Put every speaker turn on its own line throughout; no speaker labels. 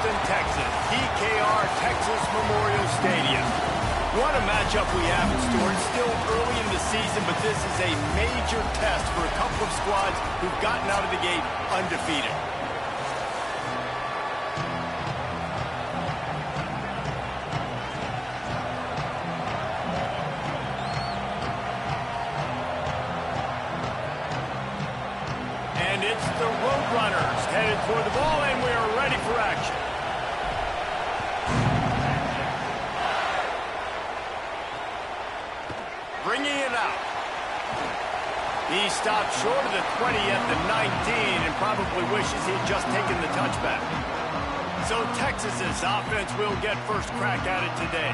Houston, Texas, DKR Texas Memorial Stadium. What a matchup we have in store. It's still early in the season, but this is a major test for a couple of squads who've gotten out of the gate undefeated. And it's the Roadrunners headed for the ball, and we are ready for action. Bringing it out. He stopped short of the 20 at the 19 and probably wishes he'd just taken the touchback. So Texas's offense will get first crack at it today.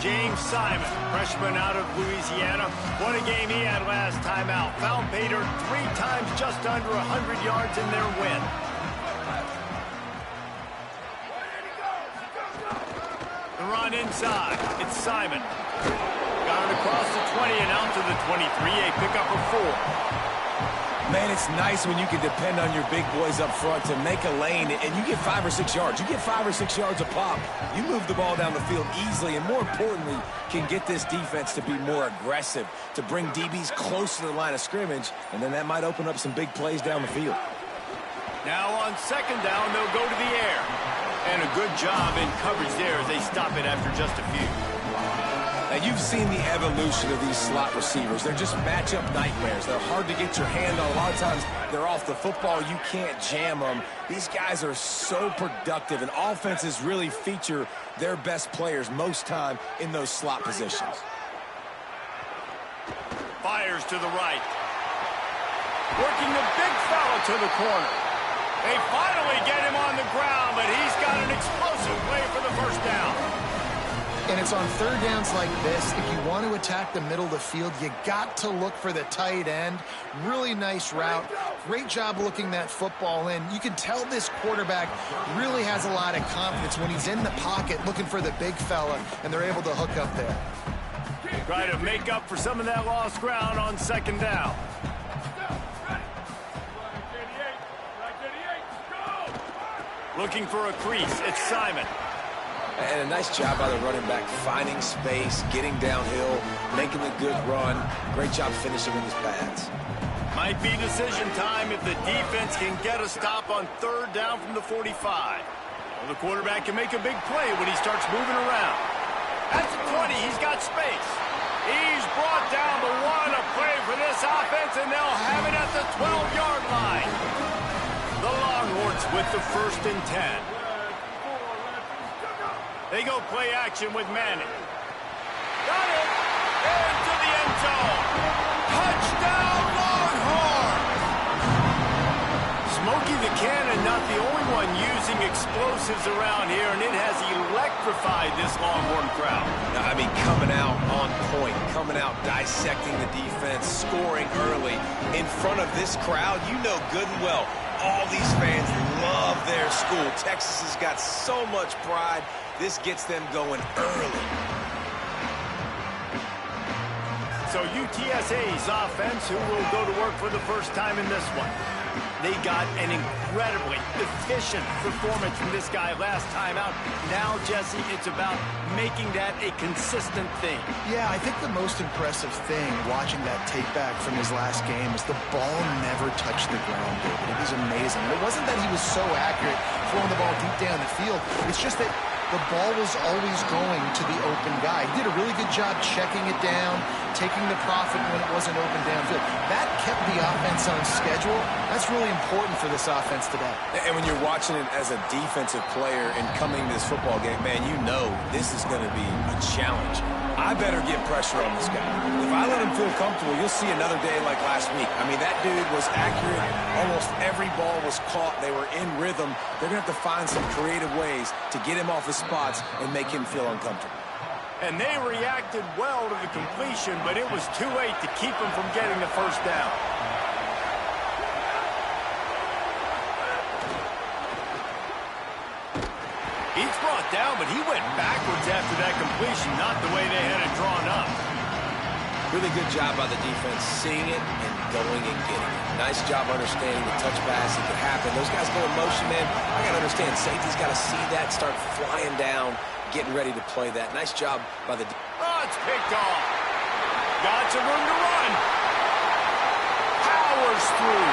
James Simon, freshman out of Louisiana. What a game he had last time out. Found Bader 3 times, just under 100 yards in their win. The run inside. It's Simon. Got it across the 20 and out to the 23. A pickup of 4.
Man, it's nice when you can depend on your big boys up front to make a lane, and you get 5 or 6 yards. You get 5 or 6 yards a pop. You move the ball down the field easily, and more importantly, can get this defense to be more aggressive, to bring DBs close to the line of scrimmage, and then that might open up some big plays down the field.
Now on second down, they'll go to the air. And a good job in coverage there as they stop it after just a few.
Now, you've seen the evolution of these slot receivers. They're just matchup nightmares. They're hard to get your hand on. A lot of times, they're off the football. You can't jam them. These guys are so productive, and offenses really feature their best players most time in those slot positions.
Fires to the right. Working the big fella to the corner. They finally get him on the ground, but he's got an explosive play for the first down.
And it's on third downs like this. If you want to attack the middle of the field, you got to look for the tight end. Really nice route. Great job looking that football in. You can tell this quarterback really has a lot of confidence when he's in the pocket looking for the big fella, and they're able to hook up there.
Try to make up for some of that lost ground on second down. Looking for a crease. It's Simon.
And a nice job by the running back, finding space, getting downhill, making a good run. Great job finishing with his pads.
Might be decision time if the defense can get a stop on third down from the 45. Well, the quarterback can make a big play when he starts moving around. At the 20, he's got space. He's brought down the one, a play for this offense, and they'll have it at the 12-yard line. The Longhorns with the 1st and 10. They go play action with Manning. Got it! Into the end zone. Touchdown, Longhorns! Smokey the Cannon not the only one using explosives around here, and it has electrified this Longhorn crowd.
I mean, coming out on point, coming out dissecting the defense, scoring early. In front of this crowd, you know good and well, all these fans love their school. Texas has got so much pride. This gets them going early.
So UTSA's offense, who will go to work for the first time in this one. They got an incredibly efficient performance from this guy last time out. Now, Jesse, it's about making that a consistent thing.
Yeah, I think the most impressive thing watching that tape back from his last game is the ball never touched the ground, David. It was amazing. And it wasn't that he was so accurate throwing the ball deep down the field. It's just that the ball was always going to the open guy. He did a really good job checking it down, taking the profit when it wasn't open downfield. That kept the offense on schedule. That's really important for this offense today.
And when you're watching it as a defensive player and coming to this football game, man, you know this is going to be a challenge. I better get pressure on this guy. If I let him feel comfortable, you'll see another day like last week. I mean, that dude was accurate. Almost every ball was caught. They were in rhythm. They're going to have to find some creative ways to get him off his spots and make him feel uncomfortable.
And they reacted well to the completion, but it was too late to keep him from getting the first down. He's brought down, but he went backwards after that completion, not the way they had it drawn up.
Really good job by the defense, seeing it and going and getting it. Nice job understanding the touch pass that could happen. Those guys go in motion, man. I got to understand, safety's got to see that, start flying down, getting ready to play that. Nice job by the...
Oh, it's picked off. Got some room to run. Powers through.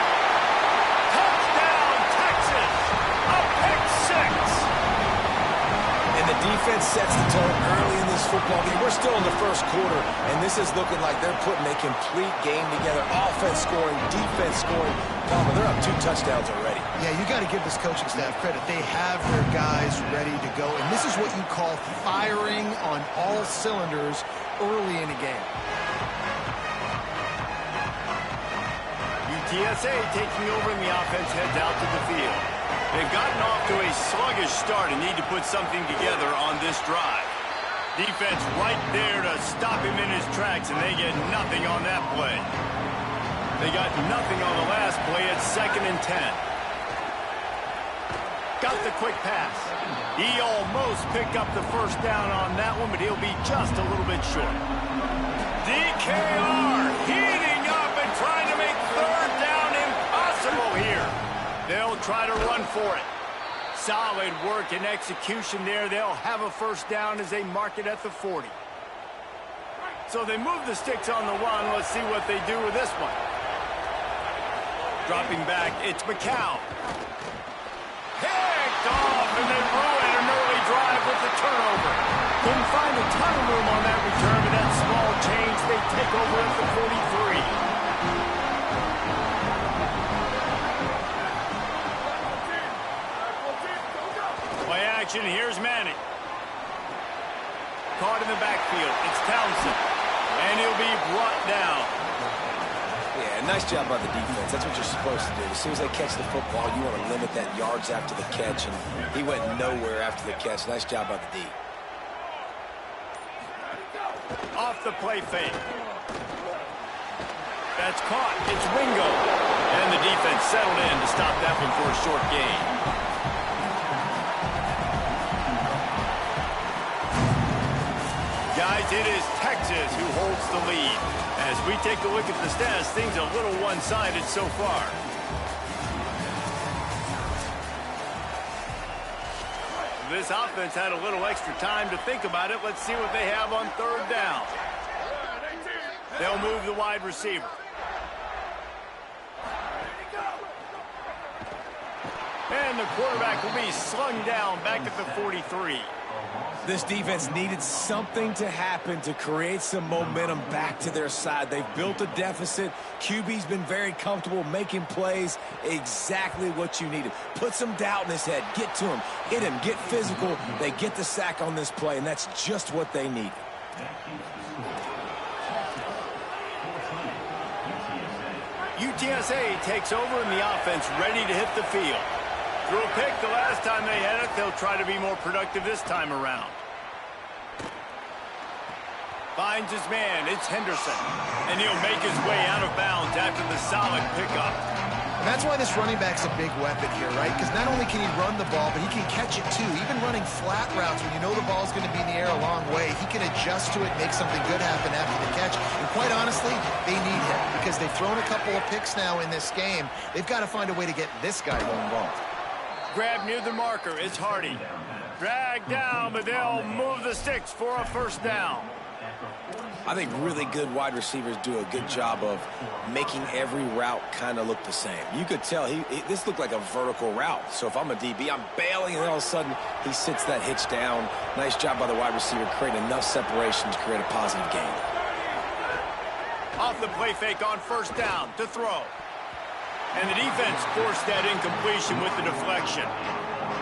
Touchdown, Texas. A pick six.
And the defense sets the tone early in this football game. We're still in the first quarter, and this is looking like they're putting a complete game together. Offense scoring, defense scoring. Palmer, they're up 2 touchdowns already.
Yeah, you got to give this coaching staff credit. They have their guys ready to go, and this is what you call firing on all cylinders early in a game.
UTSA taking over, and the offense heads out to the field. They've gotten off to a sluggish start and need to put something together on this drive. Defense right there to stop him in his tracks, and they get nothing on that play. They got nothing on the last play at 2nd and 10. Got the quick pass. He almost picked up the first down on that one, but he'll be just a little bit short. DKR heating up and trying to make 3rd down impossible here. They'll try to run for it. Solid work and execution there. They'll have a first down as they mark it at the 40. So they move the sticks on the run. Let's see what they do with this one. Dropping back, it's Ncaa. Picked off, and they ruin an early drive with the turnover. Couldn't find a ton of room on that return, but that small change, they take over at the 43. Action. Here's Manning. Caught in the backfield. It's Townsend. And he'll be brought down.
Yeah, nice job by the defense. That's what you're supposed to do. As soon as they catch the football, you want to limit that yards after the catch, and he went nowhere after the catch. Nice job by the D.
Off the play fake. That's caught. It's Wingo. And the defense settled in to stop that one for a short gain. Guys, it is Texas who holds the lead. As we take a look at the stats, things are a little one-sided so far. This offense had a little extra time to think about it. Let's see what they have on 3rd down. They'll move the wide receiver. And the quarterback will be slung down back at the 43.
This defense needed something to happen to create some momentum back to their side. They've built a deficit. QB's been very comfortable making plays. Exactly what you needed. Put some doubt in his head. Get to him. Hit him. Get physical. They get the sack on this play, and that's just what they need.
UTSA takes over, and the offense ready to hit the field. Threw a pick the last time they had it. They'll try to be more productive this time around. Finds his man. It's Henderson. And he'll make his way out of bounds after the solid pickup.
And that's why this running back's a big weapon here, right? Because not only can he run the ball, but he can catch it too. Even running flat routes when you know the ball's going to be in the air a long way, he can adjust to it, make something good happen after the catch. And quite honestly, they need him because they've thrown a couple of picks now in this game. They've got to find a way to get this guy more involved.
Grab near the marker. It's Hardy. Drag down, but they'll move the sticks for a first down.
I think really good wide receivers do a good job of making every route kind of look the same. You could tell this looked like a vertical route. So if I'm a DB, I'm bailing, and all of a sudden he sits that hitch down. Nice job by the wide receiver, creating enough separation to create a positive gain.
Off the play fake on first down to throw. And the defense forced that incompletion with the deflection.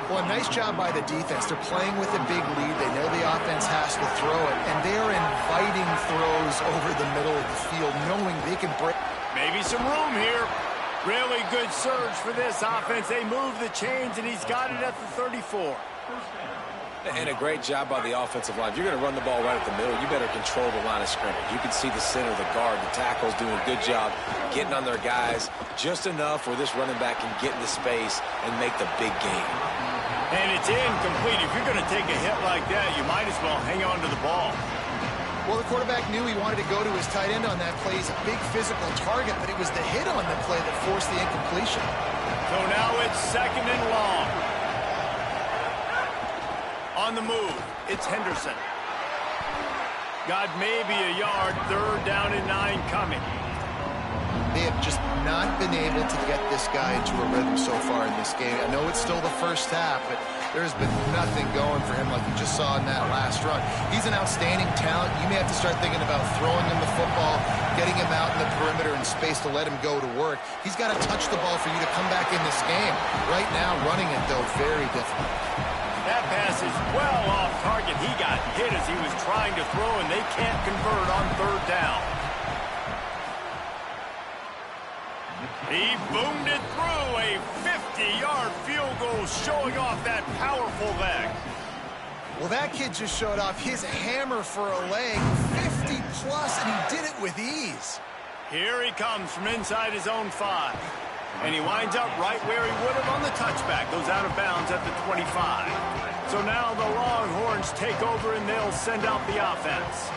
Well, a nice job by the defense. They're playing with a big lead. They know the offense has to throw it, and they're inviting throws over the middle of the field, knowing they can break.
Maybe some room here. Really good surge for this offense. They move the chains, and he's got it at the 34.
And a great job by the offensive line. If you're going to run the ball right at the middle, you better control the line of scrimmage. You can see the center, the guard, the tackles doing a good job getting on their guys just enough where this running back can get into space and make the big game. And it's incomplete. If you're going to take a hit like that, you might as well hang on to the ball.
Well, the quarterback knew he wanted to go to his tight end on that play. He's a big physical target, but it was the hit on the play that forced the incompletion.
So now it's 2nd and long. On the move, it's Henderson. Got maybe a yard, 3rd down and 9 coming.
They have just not been able to get this guy into a rhythm so far in this game. I know it's still the first half, but there's been nothing going for him like you just saw in that last run. He's an outstanding talent. You may have to start thinking about throwing him the football, getting him out in the perimeter in space to let him go to work. He's got to touch the ball for you to come back in this game. Right now, running it, though, very difficult.
That pass is well off target. He got hit as he was trying to throw, and they can't convert on 3rd down. He boomed it through, a 50-yard field goal showing off that powerful leg.
Well, that kid just showed off his hammer for a leg, 50-plus, and he did it with ease.
Here he comes from inside his own 5. And he winds up right where he would have on the touchback. Goes out of bounds at the 25. So now the Longhorns take over and they'll send out the offense.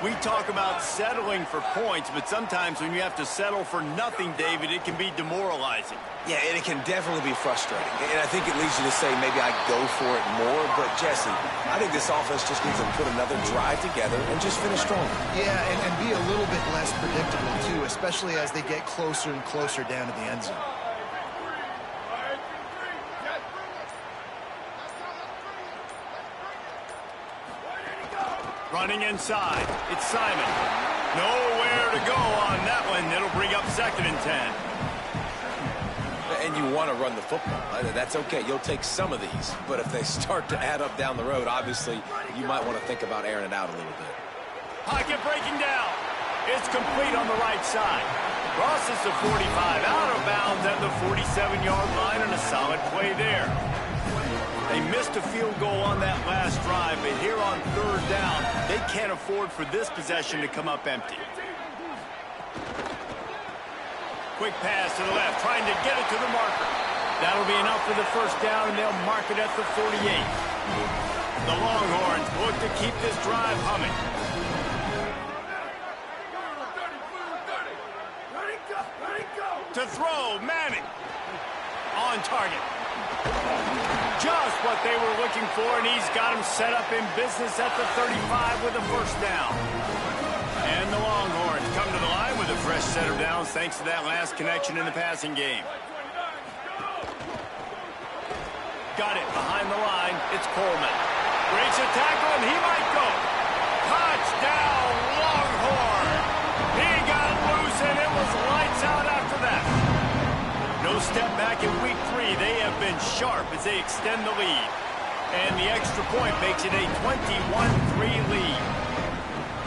We talk about settling for points, but sometimes when you have to settle for nothing, David, it can be demoralizing.
Yeah, and it can definitely be frustrating. And I think it leads you to say maybe I go for it more. But, Jesse, I think this offense just needs to put another drive together and just finish strong.
Yeah, and be a little bit less predictable, too, especially as they get closer and closer down to the end zone.
Running inside, it's Simon. Nowhere to go on that one. It'll bring up 2nd and 10.
And you want to run the football. That's okay. You'll take some of these. But if they start to add up down the road, obviously, you might want to think about airing it out a little bit.
Pocket breaking down. It's complete on the right side. Crosses the 45, out of bounds at the 47-yard line, and a solid play there. They missed a field goal on that last drive, but here on 3rd down, they can't afford for this possession to come up empty. Quick pass to the left, trying to get it to the marker. That'll be enough for the 1st down, and they'll mark it at the 48. The Longhorns look to keep this drive humming. To throw, Manning. On target. Just what they were looking for, and he's got him set up in business at the 35 with a 1st down. And the Longhorns come to the line with a fresh set of downs thanks to that last connection in the passing game. Got it behind the line. It's Coleman. Breaks a tackle, and he might go. Touchdown, Longhorn. He got loose, and it was lights out after that. No step back in week 3. They have been sharp as they extend the lead. And the extra point makes it a 21-3 lead.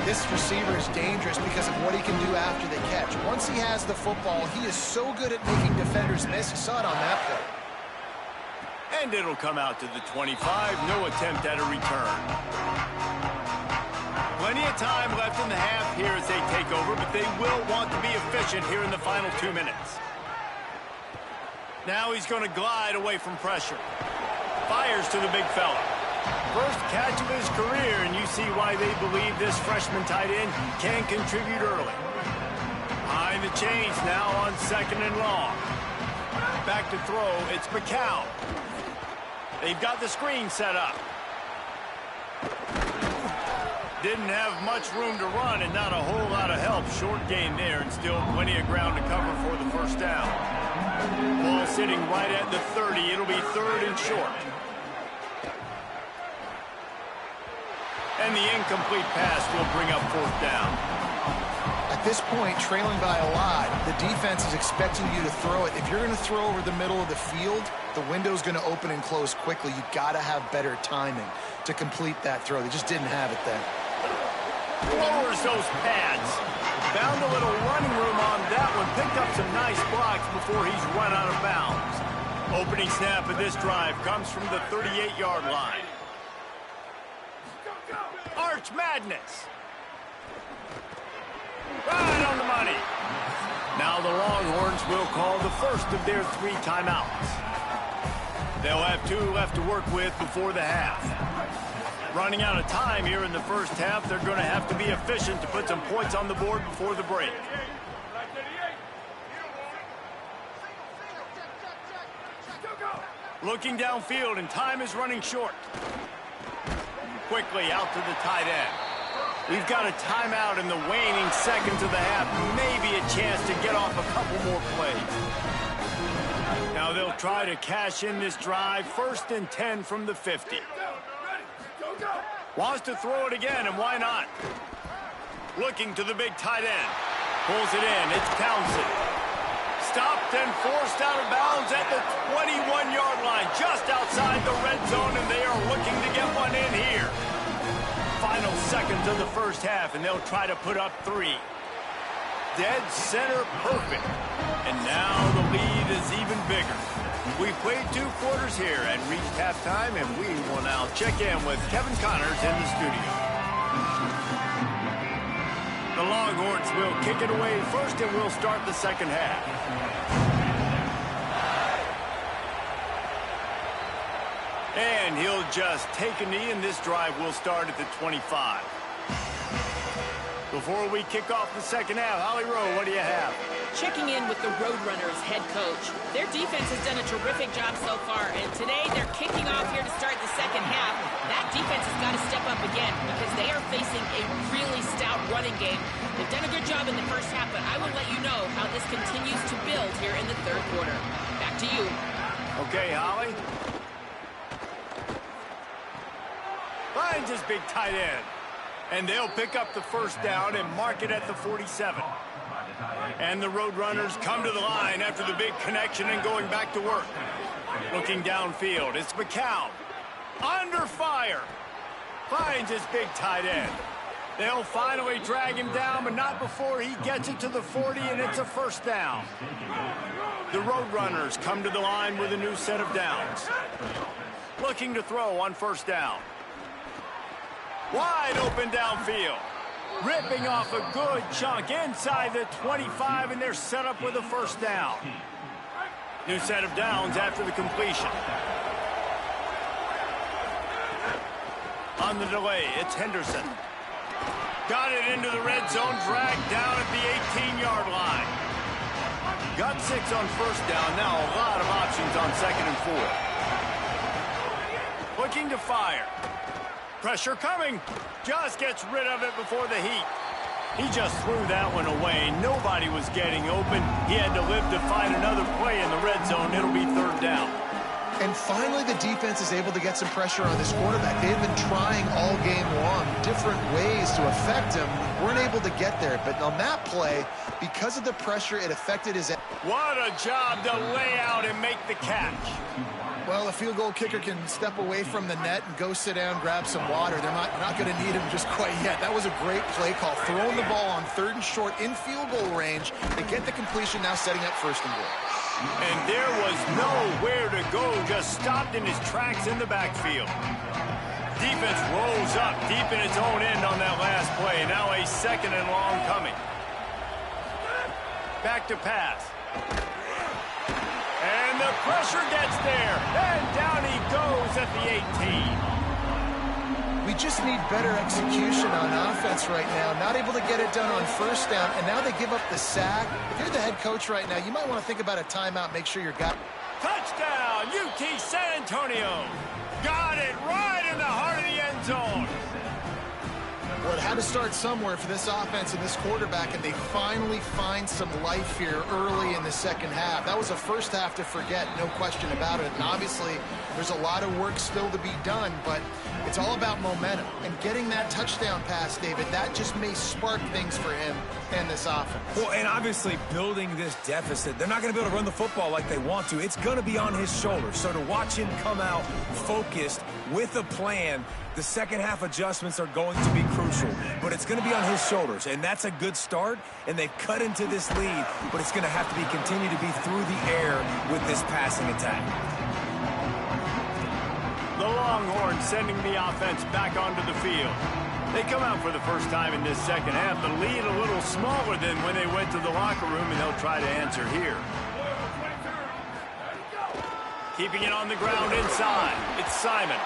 This receiver is dangerous because of what he can do after the catch. Once he has the football, he is so good at making defenders miss. You saw it on that play.
And it'll come out to the 25. No attempt at a return. Plenty of time left in the half here as they take over, but they will want to be efficient here in the final 2 minutes. Now he's going to glide away from pressure. Fires to the big fella. First catch of his career, and you see why they believe this freshman tight end can contribute early. Behind the chains now on 2nd and long. Back to throw, it's McCown. They've got the screen set up. Didn't have much room to run and not a whole lot of help. Short gain there and still plenty of ground to cover for the 1st down. Ball sitting right at the 30. It'll be 3rd and short. And the incomplete pass will bring up 4th down.
At this point, trailing by a lot, the defense is expecting you to throw it. If you're going to throw over the middle of the field, the window's going to open and close quickly. You've got to have better timing to complete that throw. They just didn't have it then.
Lowers those pads. Found a little running room on that one. Picked up some nice blocks before he's run out of bounds. Opening snap of this drive comes from the 38-yard line. Arch Madness. Right on the money. Now the Longhorns will call the first of their 3 timeouts. They'll have 2 left to work with before the half. Running out of time here in the first half. They're going to have to be efficient to put some points on the board before the break. Looking downfield, and time is running short. Quickly out to the tight end. We've got a timeout in the waning seconds of the half. Maybe a chance to get off a couple more plays. Now they'll try to cash in this drive. 1st and 10 from the 50. Wants to throw it again, and why not? Looking to the big tight end. Pulls it in. It's Townsend. Stopped and forced out of bounds at the 21-yard line, just outside the red zone, and they are looking to get one in here. Final seconds of the first half, and they'll try to put up 3. Dead center perfect. And now the lead is even bigger. We've played 2 quarters here and reached halftime, and we will now check in with Kevin Connors in the studio. The Longhorns will kick it away first, and we'll start the second half. And he'll just take a knee, and this drive will start at the 25. Before we kick off the second half, Holly Rowe, what do you have?
Checking in with the Roadrunners head coach. Their defense has done a terrific job so far, and today they're kicking off here to start the second half. That defense has got to step up again because they are facing a really stout running game. They've done a good job in the first half, but I will let you know how this continues to build here in the third quarter. Back to you.
Okay, Holly. Finds his big tight end. And they'll pick up the first down and mark it at the 47. And the Roadrunners come to the line after the big connection and going back to work. Looking downfield, it's McCown. Under fire. Finds his big tight end. They'll finally drag him down, but not before he gets it to the 40, and it's a first down. The Roadrunners come to the line with a new set of downs. Looking to throw on first down. Wide open downfield. Ripping off a good chunk inside the 25, and they're set up with a first down. New set of downs after the completion. On the delay, it's Henderson. Got it into the red zone, dragged down at the 18-yard line. Got 6 on first down, now a lot of options on 2nd and 4. Looking to fire. Pressure coming. Just gets rid of it before the heat. He just threw that one away. Nobody was getting open. He had to live to find another play in the red zone. It'll be 3rd down.
And finally, the defense is able to get some pressure on this quarterback. They've been trying all game long different ways to affect him. Weren't able to get there. But on that play, because of the pressure, it affected his...
What a job to lay out and make the catch.
Well, a field goal kicker can step away from the net and go sit down, grab some water. They're not going to need him just quite yet. That was a great play call. Throwing the ball on 3rd and short in field goal range. They get the completion, now setting up 1st and goal.
And there was nowhere to go, just stopped in his tracks in the backfield. Defense rolls up deep in its own end on that last play. Now a 2nd and long coming. Back to pass. And the pressure gets there. And down he goes at the 18.
We just need better execution on offense right now. Not able to get it done on first down, and now they give up the sack. If you're the head coach right now, you might want to think about a timeout, make sure you're got...
Touchdown, UT San Antonio. Got it right in the heart of the end zone.
Well, it had to start somewhere for this offense and this quarterback, and they finally find some life here early in the second half. That was a first half to forget, no question about it. And obviously, there's a lot of work still to be done, but it's all about momentum. And getting that touchdown pass, David, that just may spark things for him and this offense.
Well, and obviously building this deficit, they're not going to be able to run the football like they want to. It's going to be on his shoulders. So to watch him come out focused with a plan, the second half adjustments are going to be crucial, but it's going to be on his shoulders, and that's a good start, and they've cut into this lead, but it's going to have to continue to be through the air with this passing attack.
The Longhorns sending the offense back onto the field. They come out for the first time in this second half. The lead a little smaller than when they went to the locker room, and they'll try to answer here. Keeping it on the ground inside. It's Simon.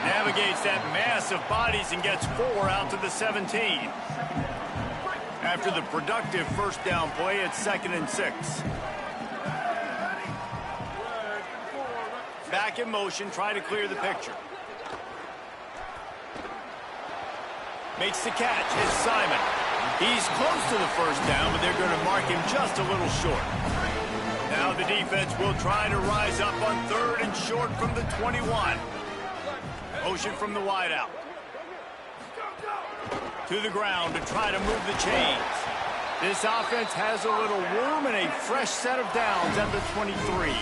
Navigates that mass of bodies and gets 4 out to the 17. After the productive first down play, it's 2nd and 6. Back in motion, try to clear the picture. Makes the catch. It's Simon. He's close to the first down, but they're going to mark him just a little short. Now the defense will try to rise up on 3rd and short from the 21. Motion from the wideout. To the ground to try to move the chains. This offense has a little room and a fresh set of downs at the 23.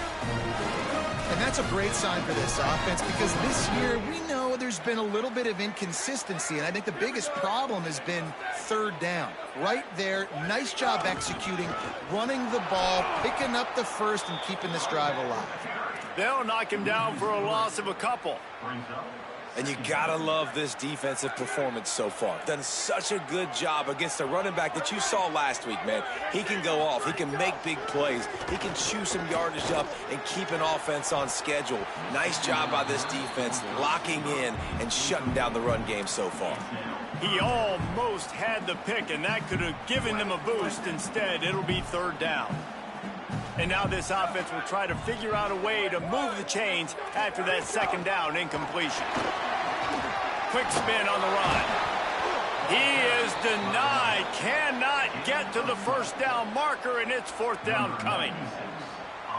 And that's a great sign for this offense because this year we know there's been a little bit of inconsistency, and I think the biggest problem has been 3rd down. Right there, nice job executing, running the ball, picking up the first, and keeping this drive alive.
They'll knock him down for a loss of a couple.
And you gotta love this defensive performance so far. Done such a good job against the running back that you saw last week, man. He can go off. He can make big plays. He can chew some yardage up and keep an offense on schedule. Nice job by this defense locking in and shutting down the run game so far.
He almost had the pick, and that could have given them a boost. Instead, it'll be 3rd down. And now this offense will try to figure out a way to move the chains after that 2nd down incompletion. Quick spin on the run. He is denied. Cannot get to the first down marker, and it's 4th down coming.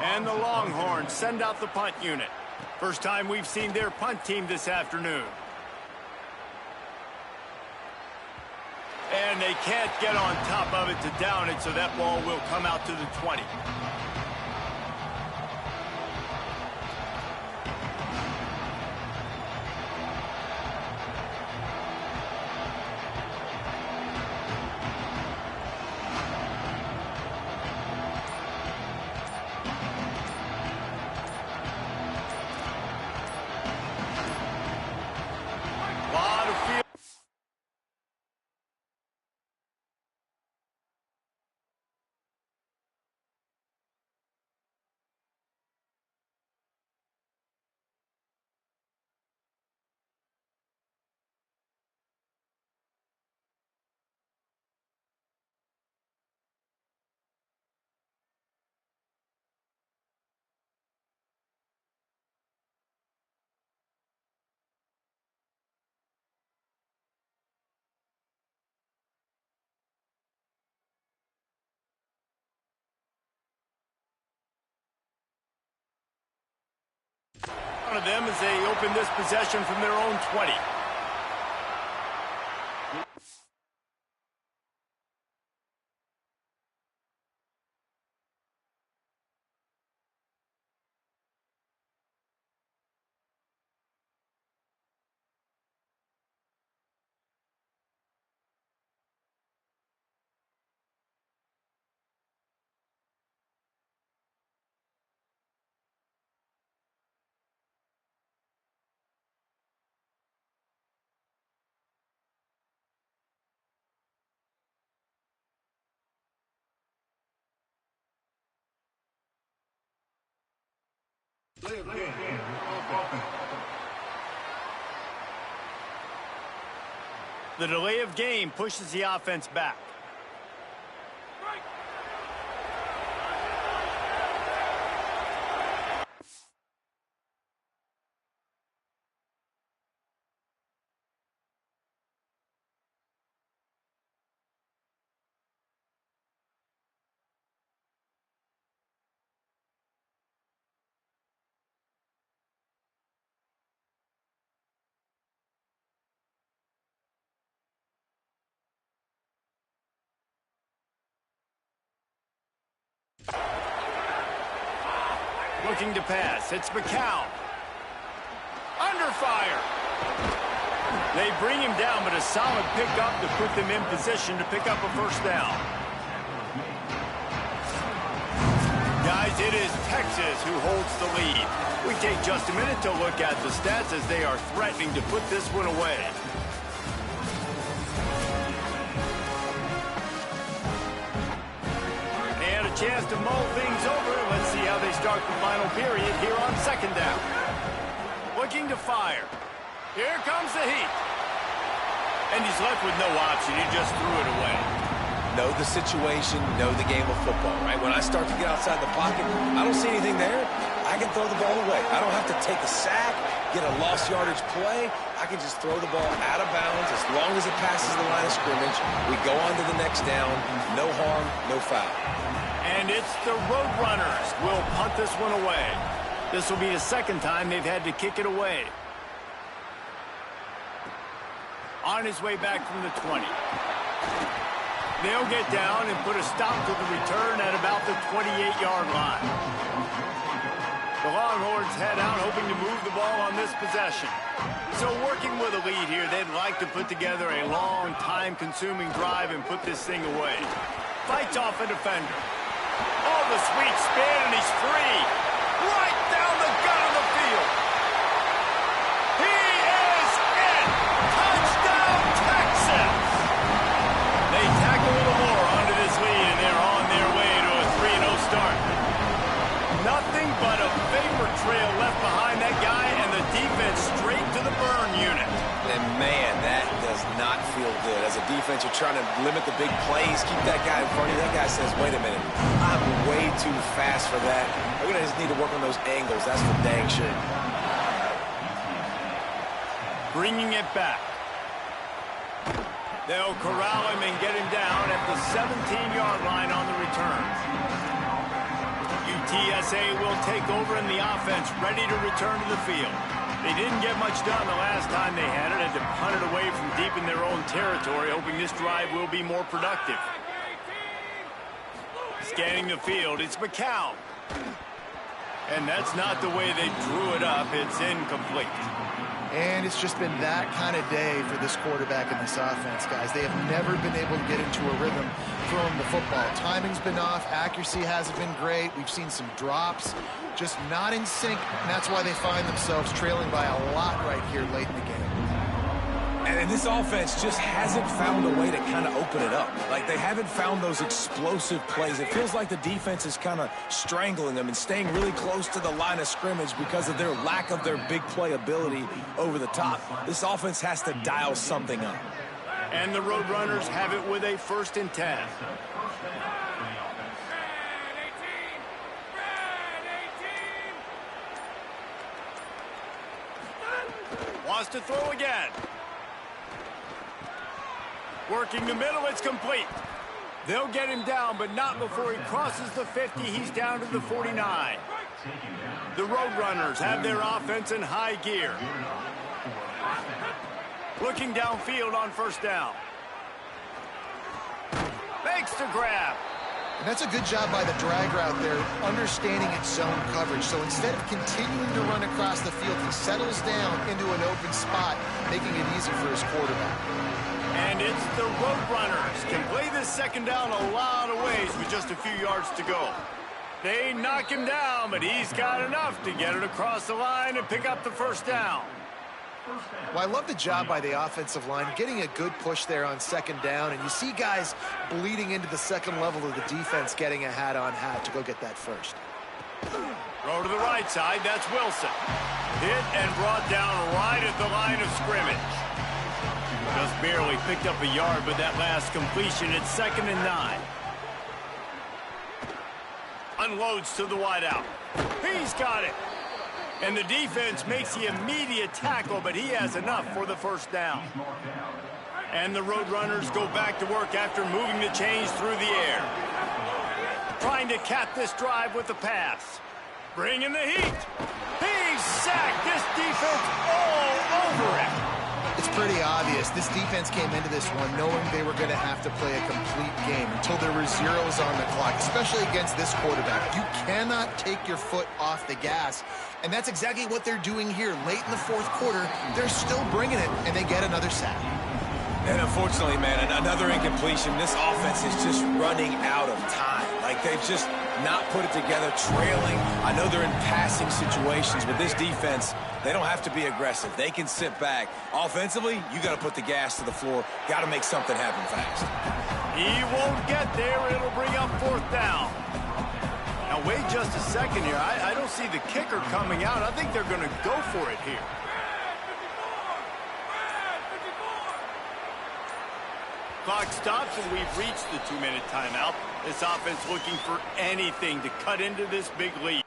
And the Longhorns send out the punt unit. First time we've seen their punt team this afternoon. And they can't get on top of it to down it, so that ball will come out to the 20. One of them as they open this possession from their own 20. The delay of game pushes the offense back. Looking to pass. It's McCown. Under fire. They bring him down, but a solid pickup to put them in position to pick up a first down. Guys, it is Texas who holds the lead. We take just a minute to look at the stats as they are threatening to put this one away. And a chance to mull things over. Let's see how they start the final period here on 2nd down. Looking to fire. Here comes the heat. And he's left with no option. He just threw it away.
Know the situation, know the game of football, right? When I start to get outside the pocket, I don't see anything there. I can throw the ball away. I don't have to take a sack, get a lost yardage play. I can just throw the ball out of bounds as long as it passes the line of scrimmage. We go on to the next down. No harm, no foul.
And it's the Roadrunners. We'll punt this one away. This will be the second time they've had to kick it away. On his way back from the 20. They'll get down and put a stop to the return at about the 28-yard line. The Longhorns head out hoping to move the ball on this possession. So working with a lead here, they'd like to put together a long, time-consuming drive and put this thing away. Fights off a defender. Oh, the sweet spin, and he's free. Right down the gut of the field. He is in. Touchdown, Texas. They tack a little more onto this lead, and they're on their way to a 3-0 start. Nothing but a vapor trail left behind that guy, and the defense straight to the burn unit.
And, man, that does not feel good. As a defense, you're trying to limit the big plays, keep that guy in front of you. That guy says, wait a minute, I'm way too fast for that. We're going to just need to work on those angles. That's for dang sure.
Bringing it back. They'll corral him and get him down at the 17-yard line on the return. UTSA will take over in the offense, ready to return to the field. They didn't get much done the last time they had it, had to punt it away from deep in their own territory, hoping this drive will be more productive. Scanning the field, it's McCown. And that's not the way they drew it up. It's incomplete.
And it's just been that kind of day for this quarterback and this offense, guys. They have never been able to get into a rhythm throwing the football. Timing's been off. Accuracy hasn't been great. We've seen some drops, just not in sync, and that's why they find themselves trailing by a lot right here late in the game.
And this offense just hasn't found a way to kind of open it up. Like, they haven't found those explosive plays. It feels like the defense is kind of strangling them and staying really close to the line of scrimmage because of their lack of their big play ability over the top. This offense has to dial something up.
And the Roadrunners have it with a 1st and 10. Wants to throw again. Working the middle, it's complete. They'll get him down, but not before he crosses the 50. He's down to the 49. The Roadrunners have their offense in high gear. Looking downfield on 1st down. Makes the grab.
And that's a good job by the drag route there, understanding its zone coverage. So instead of continuing to run across the field, he settles down into an open spot, making it easy for his quarterback.
And it's the Roadrunners. Can play this 2nd down a lot of ways with just a few yards to go. They knock him down, but he's got enough to get it across the line and pick up the 1st down.
Well, I love the job by the offensive line, getting a good push there on 2nd down, and you see guys bleeding into the 2nd level of the defense getting a hat-on-hat to go get that 1st.
Throw to the right side, that's Wilson. Hit and brought down right at the line of scrimmage. Just barely picked up a yard with that last completion. It's 2nd and 9. Unloads to the wideout. He's got it. And the defense makes the immediate tackle, but he has enough for the 1st down. And the Roadrunners go back to work after moving the chains through the air. Trying to cap this drive with the pass. Bringing the heat. He's sacked. This defense all over him.
It's pretty obvious. This defense came into this one knowing they were going to have to play a complete game until there were zeros on the clock, especially against this quarterback. You cannot take your foot off the gas, and that's exactly what they're doing here. Late in the 4th quarter, they're still bringing it, and they get another sack.
And unfortunately, man, another incompletion. This offense is just running out of time. Like, they've just not put it together, trailing. I know they're in passing situations, but this defense, they don't have to be aggressive. They can sit back. Offensively, you got to put the gas to the floor. Got to make something happen fast.
He won't get there. It'll bring up 4th down. Now, wait just a second here. I don't see the kicker coming out. I think they're going to go for it here. Clock stops, and we've reached the 2-minute timeout. This offense looking for anything to cut into this big lead.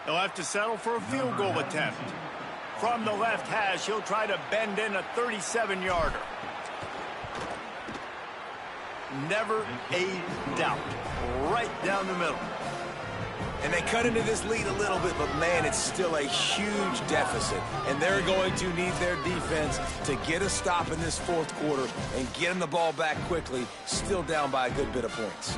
They'll have to settle for a field goal attempt. From the left hash, he'll try to bend in a 37-yarder. Never a doubt. Right down the middle.
And they cut into this lead a little bit, but, man, it's still a huge deficit. And they're going to need their defense to get a stop in this fourth quarter and get them the ball back quickly, still down by a good bit of points.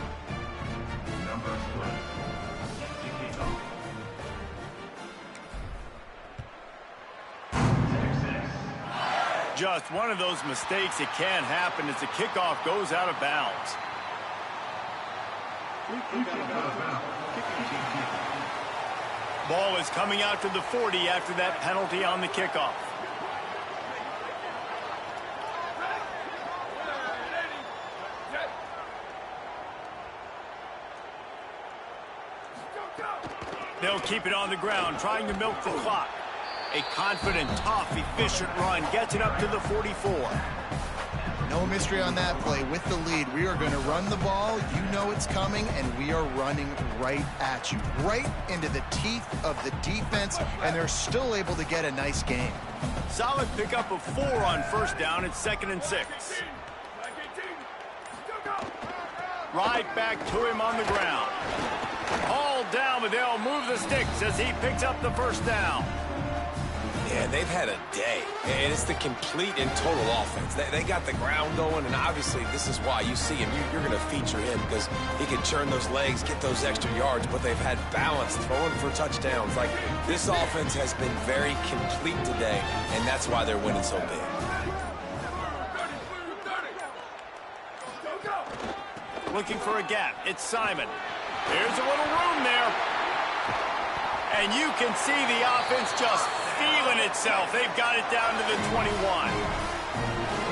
Just one of those mistakes that can happen as the kickoff goes out of bounds. Ball is coming out to the 40 after that penalty on the kickoff. They'll keep it on the ground, trying to milk the clock. A confident, tough, efficient run gets it up to the 44.
No mystery on that play. With the lead, we are going to run the ball. You know it's coming, and we are running right at you, right into the teeth of the defense, and they're still able to get a nice game.
Solid pickup of 4 on first down. It's 2nd and 6. Right back to him on the ground. Hauled down, but they'll move the sticks as he picks up the first down.
Yeah, they've had a day, and it's the complete and total offense. They got the ground going, and obviously this is why you see him. You're going to feature him because he can churn those legs, get those extra yards, but they've had balance, throwing for touchdowns. Like, this offense has been very complete today, and that's why they're winning so big.
Looking for a gap. It's Simon. There's a little room there. And you can see the offense just feeling itself. They've got it down to the 21.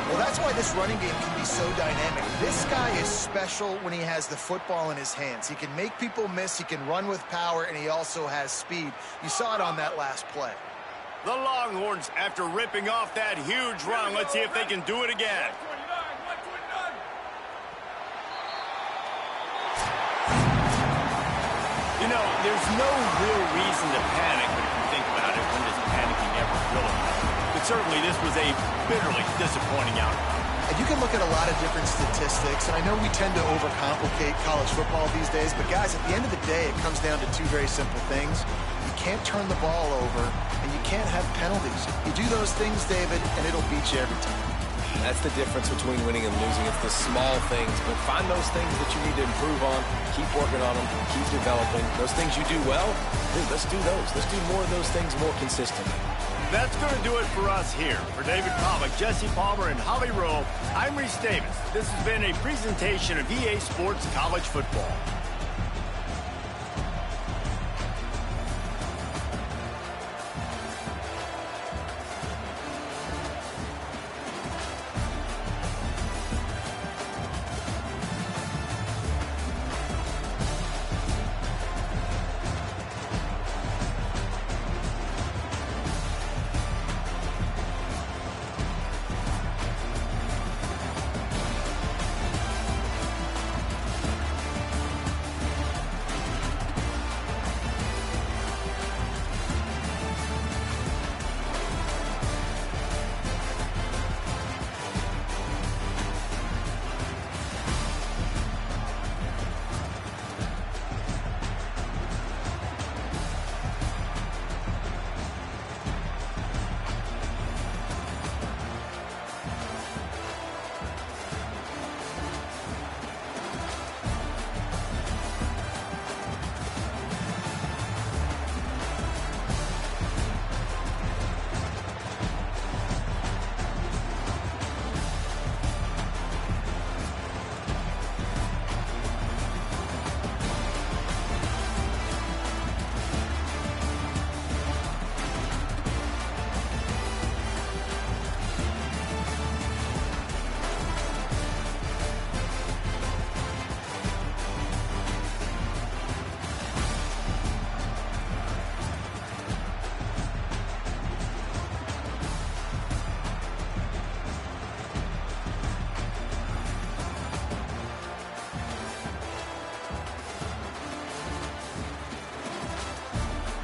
Well, that's why this running game can be so dynamic. This guy is special when he has the football in his hands. He can make people miss, he can run with power, and he also has speed. You saw it on that last play.
The Longhorns, after ripping off that huge run, let's see if they can do it again. You know, there's no real reason to panic, but if you think about it, when does panicking ever really happen? But certainly this was a bitterly disappointing outcome.
And you can look at a lot of different statistics, and I know we tend to overcomplicate college football these days, but guys, at the end of the day, it comes down to 2 very simple things. You can't turn the ball over, and you can't have penalties. You do those things, David, and it'll beat you every time.
That's the difference between winning and losing. It's the small things, but find those things that you need to improve on. Keep working on them. Keep developing. Those things you do well, dude, let's do those. Let's do more of those things more consistently.
That's going to do it for us here. For David Pollack, Jesse Palmer, and Holly Rowe, I'm Reese Davis. This has been a presentation of EA Sports College Football.